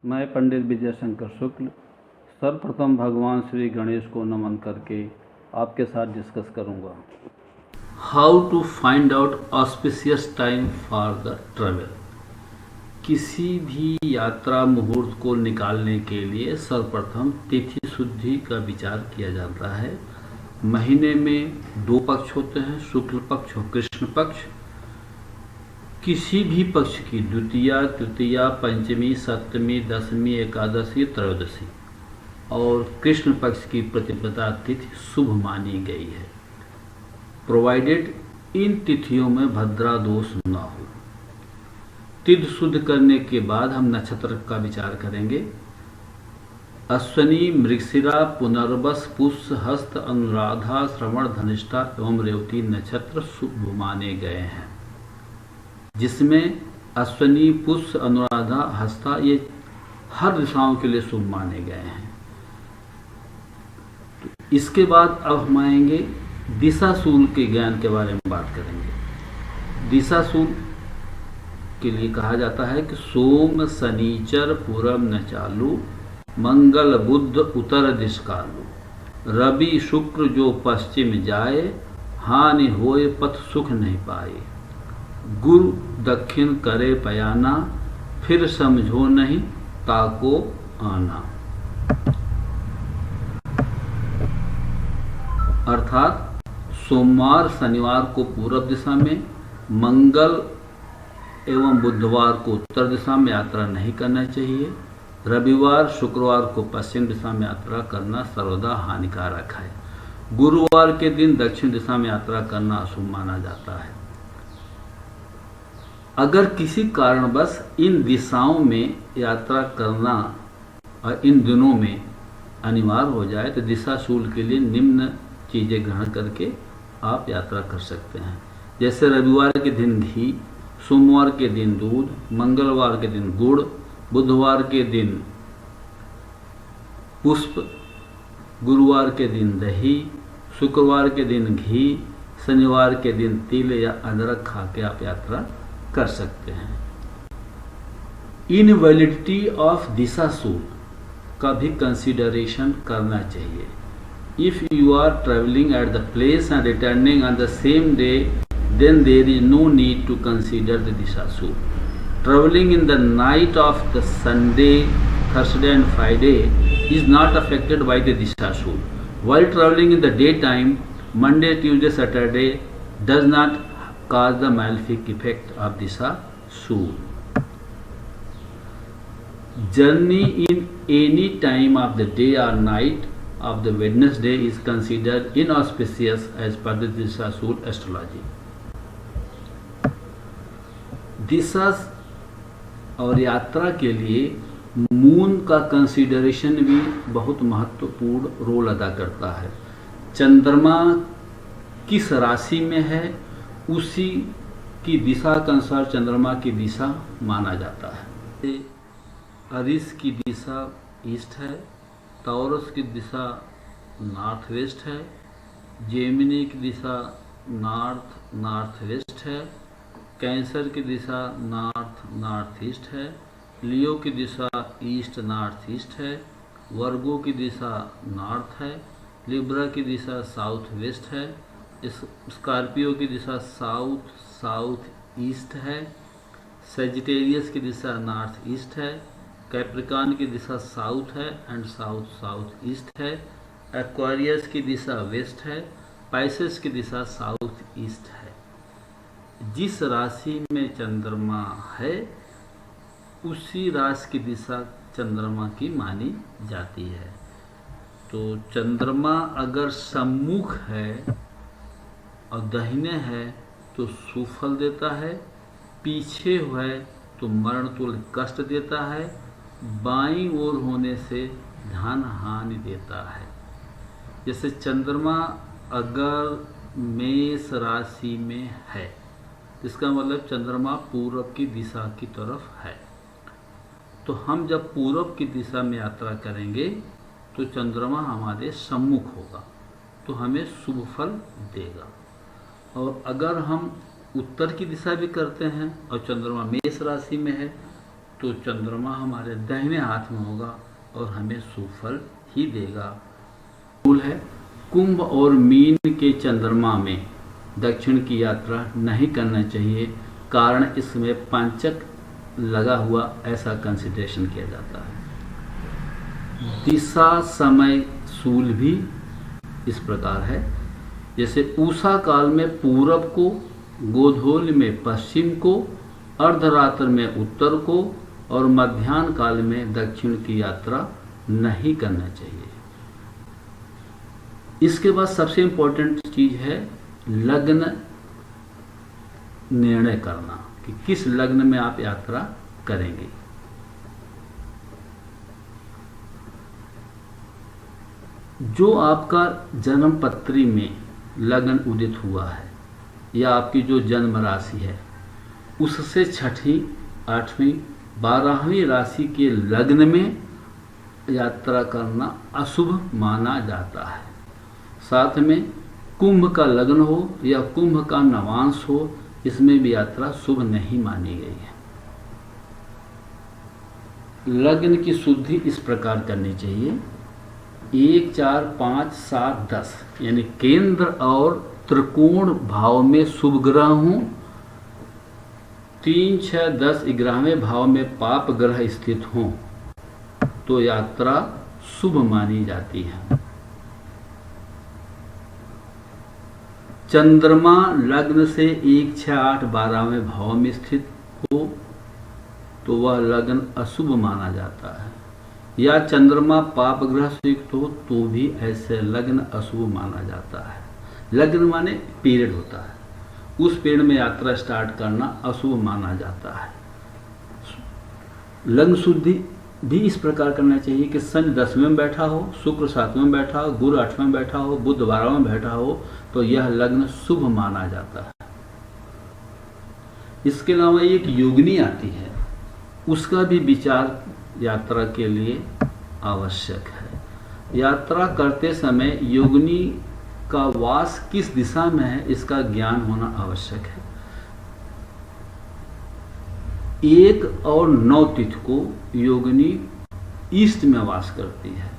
मैं पंडित विजय शंकर शुक्ल सर्वप्रथम भगवान श्री गणेश को नमन करके आपके साथ डिस्कस करूंगा how to find out auspicious time for the travel. किसी भी यात्रा मुहूर्त को निकालने के लिए सर्वप्रथम तिथि शुद्धि का विचार किया जाता है। महीने में 2 पक्ष होते हैं, शुक्ल पक्ष और कृष्ण पक्ष। किसी भी पक्ष की द्वितीया, तृतीया, पंचमी, सप्तमी, दशमी, एकादशी, त्रयोदशी और कृष्ण पक्ष की प्रतिपदा तिथि शुभ मानी गई है, प्रोवाइडेड इन तिथियों में भद्रा दोष न हो। तिथि शुद्ध करने के बाद हम नक्षत्र का विचार करेंगे। अश्वनी, मृगशिरा, पुनर्वस, पुष्य, हस्त, अनुराधा, श्रवण, धनिष्ठा एवं रेवती नक्षत्र शुभ माने गए हैं, जिसमें अश्वनी, पुष्य, अनुराधा, हस्ता ये हर दिशाओं के लिए शुभ माने गए हैं। तो इसके बाद अब हम आएंगे दिशाशूल के ज्ञान के बारे में बात करेंगे। दिशाशूल के लिए कहा जाता है कि सोम, शनिचर, पूरब न चालू, मंगल, बुध उत्तर दिश कालू, रवि, शुक्र जो पश्चिम जाए, हानि होए पथ सुख नहीं पाए, गुरु दक्षिण करे पयाना, फिर समझो नहीं ताको आना। अर्थात सोमवार शनिवार को पूर्व दिशा में, मंगल एवं बुधवार को उत्तर दिशा में यात्रा नहीं करना चाहिए, रविवार शुक्रवार को पश्चिम दिशा में यात्रा करना सर्वदा हानिकारक है, गुरुवार के दिन दक्षिण दिशा में यात्रा करना अशुभ माना जाता है। अगर किसी कारणवश इन दिशाओं में यात्रा करना और इन दिनों में अनिवार्य हो जाए तो दिशाशूल के लिए निम्न चीज़ें ग्रहण करके आप यात्रा कर सकते हैं। जैसे रविवार के दिन घी, सोमवार के दिन दूध, मंगलवार के दिन गुड़, बुधवार के दिन पुष्प, गुरुवार के दिन दही, शुक्रवार के दिन घी, शनिवार के दिन तिल या अदरक खा के आप यात्रा कर सकते हैं। इनवैलिडिटी ऑफ दिशाशूल का भी कंसिडरेशन करना चाहिए। If you are travelling at the place and returning on the same day, then there is no need to consider the Dishashul. Traveling in the night of the Sunday, Thursday and Friday is not affected by the Dishashul. While traveling in the daytime, Monday, Tuesday, Saturday does not cause the malefic effect of Dishashul. Journey in any time of the day or night of the Wednesday is considered inauspicious as per the Dishashul astrology. दिशा और यात्रा के लिए moon का consideration भी बहुत महत्वपूर्ण role अदा करता है। चंद्रमा किस राशि में है उसी की दिशा के अनुसार चंद्रमा की दिशा माना जाता है। अरिस की दिशा ईस्ट है, टॉरस की दिशा नॉर्थ वेस्ट है, जेमिनी की दिशा नॉर्थ वेस्ट है, कैंसर की दिशा नॉर्थ ईस्ट है, लियो की दिशा ईस्ट नॉर्थ ईस्ट है, वर्गो की दिशा नॉर्थ है, लिब्रा की दिशा साउथ वेस्ट है, स्कॉर्पियो की दिशा साउथ ईस्ट है, सेजिटेरियस की दिशा नॉर्थ ईस्ट है, कैप्रिकॉर्न की दिशा साउथ है एंड साउथ ईस्ट है, एक्वेरियस की दिशा वेस्ट है, पाइसेस की दिशा साउथ ईस्ट है। जिस राशि में चंद्रमा है उसी राशि की दिशा चंद्रमा की मानी जाती है। तो चंद्रमा अगर सम्मुख है और दाहिने है तो सुफल देता है, पीछे है तो मरण तुल्य कष्ट देता है, बाईं ओर होने से धन हानि देता है। जैसे चंद्रमा अगर मेष राशि में है, इसका मतलब चंद्रमा पूर्व की दिशा की तरफ है। तो हम जब पूर्व की दिशा में यात्रा करेंगे तो चंद्रमा हमारे सम्मुख होगा तो हमें शुभ फल देगा। और अगर हम उत्तर की दिशा भी करते हैं और चंद्रमा मेष राशि में है तो चंद्रमा हमारे दाहिने हाथ में होगा और हमें शुभ फल ही देगा। रूल है, कुंभ और मीन के चंद्रमा में दक्षिण की यात्रा नहीं करना चाहिए, कारण इसमें पंचक लगा हुआ ऐसा कंसिडरेशन किया जाता है। दिशा समय शूल भी इस प्रकार है, जैसे उषा काल में पूरब को, गोधूल में पश्चिम को, अर्धरात्र में उत्तर को और मध्याह्न काल में दक्षिण की यात्रा नहीं करना चाहिए। इसके बाद सबसे इंपॉर्टेंट चीज है लग्न निर्णय करना कि किस लग्न में आप यात्रा करेंगे। जो आपका जन्म पत्री में लग्न उदित हुआ है या आपकी जो जन्म राशि है उससे छठी, आठवीं, 12वीं राशि के लग्न में यात्रा करना अशुभ माना जाता है। साथ में कुंभ का लग्न हो या कुंभ का नवांश हो, इसमें भी यात्रा शुभ नहीं मानी गई है। लग्न की शुद्धि इस प्रकार करनी चाहिए, 1, 4, 5, 7, 10 यानी केंद्र और त्रिकोण भाव में शुभ ग्रह हों, 3, 6, 10, 11वें भाव में पाप ग्रह स्थित हों तो यात्रा शुभ मानी जाती है। चंद्रमा लग्न से 1, 6, 8, 12वें भाव में स्थित हो तो वह लग्न अशुभ माना जाता है, या चंद्रमा पाप ग्रह से युक्त हो तो भी ऐसे लग्न अशुभ माना जाता है। लग्न माने पीरियड होता है, उस पीरियड में यात्रा स्टार्ट करना अशुभ माना जाता है। लग्न शुद्धि भी इस प्रकार करना चाहिए कि शनि 10वें में बैठा हो, शुक्र 7वें में बैठा हो, गुरु 8वें में बैठा हो, बुध 12वें में बैठा हो तो यह लग्न शुभ माना जाता है। इसके अलावा एक योगिनी आती है, उसका भी विचार यात्रा के लिए आवश्यक है। यात्रा करते समय योगिनी का वास किस दिशा में है इसका ज्ञान होना आवश्यक है। 1 और 9 तिथि को योगिनी ईस्ट में वास करती है,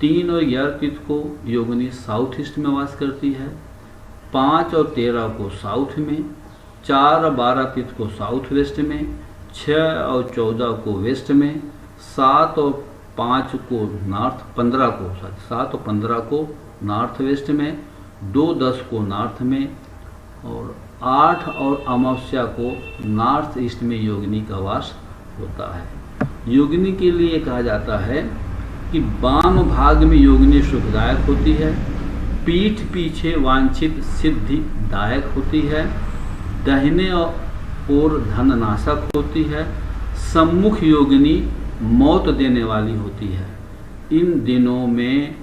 3 और 11 तिथि को योगिनी साउथ ईस्ट में वास करती है, 5 और 13 को साउथ में, 4 और 12 तिथि को साउथ वेस्ट में, 6 और 14 को वेस्ट में, 7 और 5 को नॉर्थ, 15 को 7 और 15 को नॉर्थ वेस्ट में, 2, 10 को नॉर्थ में और 8 और अमावस्या को नॉर्थ ईस्ट में योगिनी का वास होता है। योगिनी के लिए कहा जाता है कि वाम भाग में योगिनी सुखदायक होती है, पीठ पीछे वांछित सिद्धि दायक होती है, दाहिने और धननाशक होती है, सम्मुख योगिनी मौत देने वाली होती है। इन दिनों में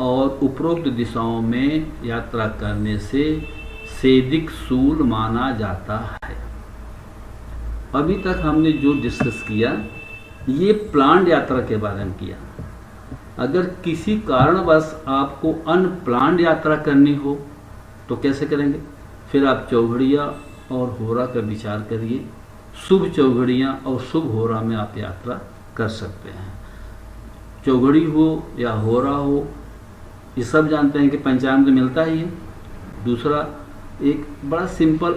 और उपरोक्त दिशाओं में यात्रा करने से सेदिक शूल माना जाता है। अभी तक हमने जो डिस्कस किया ये प्लान्ड यात्रा के बारे में किया। अगर किसी कारणवश आपको अनप्लान्ड यात्रा करनी हो तो कैसे करेंगे? फिर आप चौघड़िया और होरा का विचार करिए। शुभ चौघड़ियाँ और शुभ होरा में आप यात्रा कर सकते हैं। चौघड़ी हो या होरा हो, ये सब जानते हैं कि पंचांग में मिलता ही है। दूसरा एक बड़ा सिंपल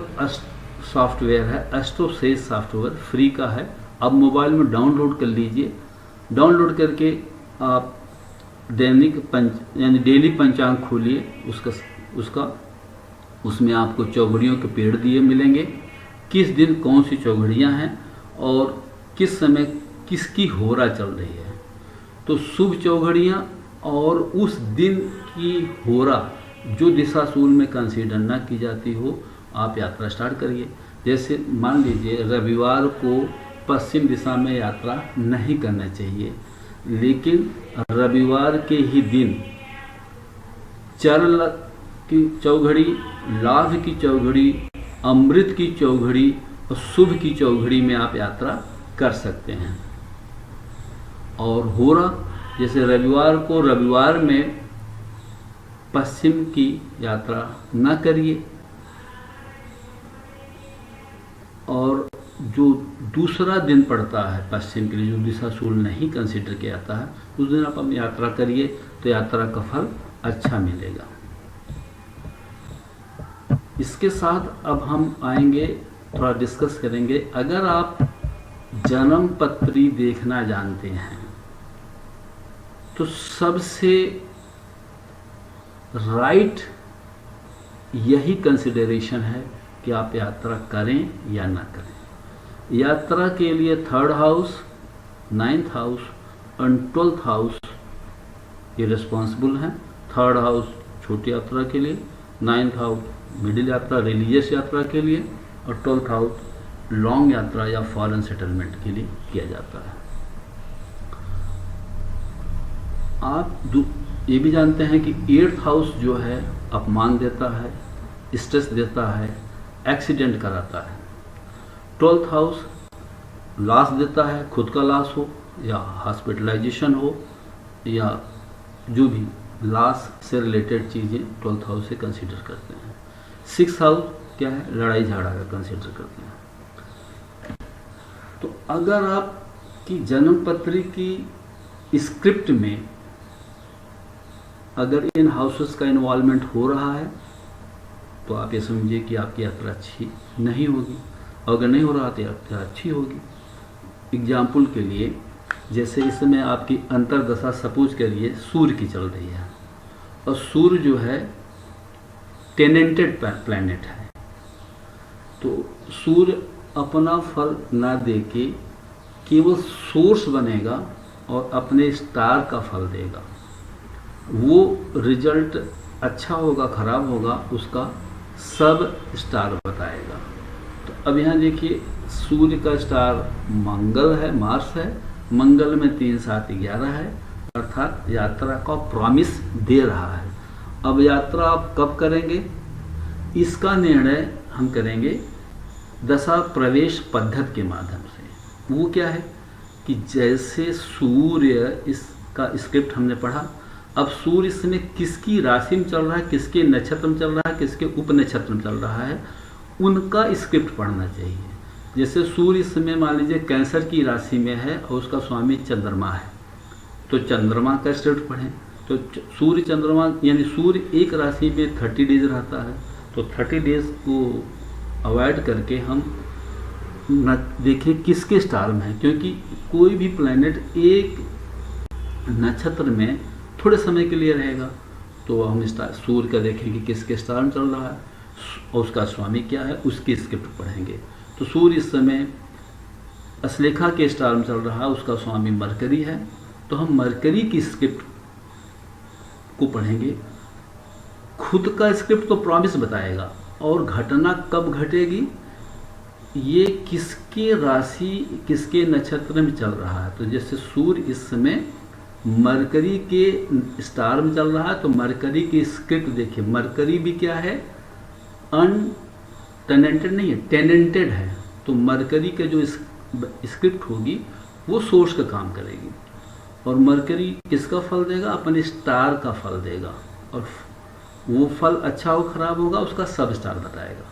सॉफ्टवेयर है, एस्ट्रोसेज सॉफ्टवेयर, फ्री का है। आप मोबाइल में डाउनलोड कर लीजिए। डाउनलोड करके आप दैनिक यानी डेली पंचांग खोलिए, उसमें आपको चौघड़ियों के पेड़ दिए मिलेंगे, किस दिन कौन सी चौघड़ियाँ हैं और किस समय किसकी होरा चल रही है। तो शुभ चौघड़ियाँ और उस दिन की होरा जो दिशा शूल में कंसीडर न की जाती हो, आप यात्रा स्टार्ट करिए। जैसे मान लीजिए रविवार को पश्चिम दिशा में यात्रा नहीं करना चाहिए, लेकिन रविवार के ही दिन चर की चौघड़ी, लाभ की चौघड़ी, अमृत की चौघड़ी और शुभ की चौघड़ी में आप यात्रा कर सकते हैं। और होरा जैसे रविवार को रविवार में पश्चिम की यात्रा न करिए और जो दूसरा दिन पड़ता है पश्चिम के लिए, जो दिशा शूल नहीं कंसिडर किया जाता है, उस दिन आप अपनी यात्रा करिए तो यात्रा का फल अच्छा मिलेगा। इसके साथ अब हम आएंगे, थोड़ा डिस्कस करेंगे। अगर आप जन्म पत्री देखना जानते हैं तो सबसे राइट यही कंसिडरेशन है कि आप यात्रा करें या ना करें। यात्रा के लिए 3rd हाउस, 9th हाउस और 12th हाउस ये रिस्पॉन्सिबल हैं। 3rd हाउस छोटी यात्रा के लिए, 9th हाउस मिडिल यात्रा रिलीजियस यात्रा के लिए, और 12th हाउस लॉन्ग यात्रा या फॉरेन सेटलमेंट के लिए किया जाता है। आप ये भी जानते हैं कि 8th हाउस जो है अपमान देता है, स्ट्रेस देता है, एक्सीडेंट कराता है। 12th हाउस लॉस देता है, खुद का लॉस हो या हॉस्पिटलाइजेशन हो या जो भी लॉस से रिलेटेड चीज़ें 12th हाउस से कंसीडर करते हैं। 6th हाउस क्या है, लड़ाई झगड़ा का कंसीडर करते हैं। तो अगर आपकी जन्म पत्री की स्क्रिप्ट में अगर इन हाउसेस का इन्वॉल्वमेंट हो रहा है तो आप ये समझिए कि आपकी यात्रा अच्छी नहीं होगी, और अगर नहीं हो रहा तो यात्रा अच्छी होगी। एग्जाम्पल के लिए, जैसे इस समय आपकी अंतर्दशा सपोज करिए सूर्य की चल रही है, और सूर्य जो है टेनेंटेड प्लैनेट है, तो सूर्य अपना फल ना दे के केवल सोर्स बनेगा और अपने स्टार का फल देगा। वो रिजल्ट अच्छा होगा खराब होगा उसका सब स्टार बताएगा। तो अब यहाँ देखिए, सूर्य का स्टार मंगल है, मार्स है। मंगल में 3, 7, 11 है, अर्थात यात्रा का प्रॉमिस दे रहा है। अब यात्रा आप कब करेंगे, इसका निर्णय हम करेंगे दशा प्रवेश पद्धति के माध्यम से। वो क्या है कि जैसे सूर्य, इसका स्क्रिप्ट हमने पढ़ा, अब सूर्य इस समय किसकी राशि में चल रहा है, किसके नक्षत्र में चल रहा है, किसके उप नक्षत्र में चल रहा है, उनका स्क्रिप्ट पढ़ना चाहिए। जैसे सूर्य इस समय मान लीजिए कैंसर की राशि में है और उसका स्वामी चंद्रमा है, तो चंद्रमा का स्क्रिप्ट पढ़ें। तो सूर्य चंद्रमा यानी सूर्य एक राशि में 30 डेज रहता है, तो 30 डेज को अवॉइड करके हम देखें किसके स्टार में है, क्योंकि कोई भी प्लैनेट एक नक्षत्र में थोड़े समय के लिए रहेगा, तो हम सूर्य का देखें कि किसके स्टार में चल रहा है और उसका स्वामी क्या है, उसकी स्क्रिप्ट पढ़ेंगे। तो सूर्य इस समय अश्लेखा के स्टार में चल रहा है, उसका स्वामी मरकरी है, तो हम मरकरी की स्क्रिप्ट को पढ़ेंगे। खुद का स्क्रिप्ट तो प्रॉमिस बताएगा, और घटना कब घटेगी, ये किसके राशि किसके नक्षत्र में चल रहा है। तो जैसे सूर्य इस समय मरकरी के स्टार में चल रहा है, तो मरकरी की स्क्रिप्ट देखिए, मरकरी भी क्या है, अनटेनेंटेड नहीं है, टेनेंटेड है। तो मरकरी के जो स्क्रिप्ट होगी वो सोर्स का काम करेगी, और मरकरी किसका फल देगा, अपने स्टार का फल देगा, और वो फल अच्छा हो खराब होगा उसका सब स्टार बताएगा।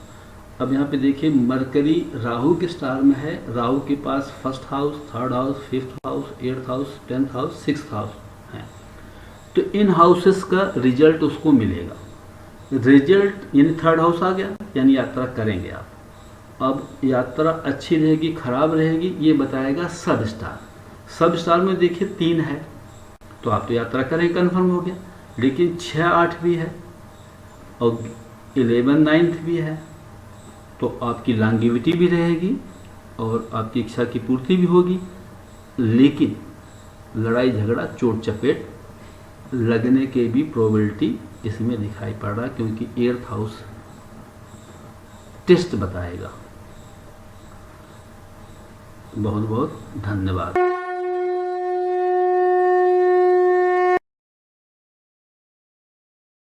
अब यहाँ पे देखिए, मरकरी राहु के स्टार में है, राहु के पास 1st house, 3rd house, 5th house, 8th house, 10th house, 6th house है। तो इन हाउसेस का रिजल्ट उसको मिलेगा। रिजल्ट यानी 3rd हाउस आ गया, यानी यात्रा करेंगे आप। अब यात्रा अच्छी रहेगी खराब रहेगी ये बताएगा सब स्टार। सब स्टार में देखिए 3 है, तो आप तो यात्रा करें कन्फर्म हो गया। लेकिन 6, 8 भी है और 11, 9 भी है, तो आपकी लॉन्गेविटी भी रहेगी और आपकी इच्छा की पूर्ति भी होगी, लेकिन लड़ाई झगड़ा चोट चपेट लगने के भी प्रोबेबिलिटी इसमें दिखाई पड़ रहा है, क्योंकि 8th हाउस टेस्ट बताएगा। बहुत बहुत धन्यवाद।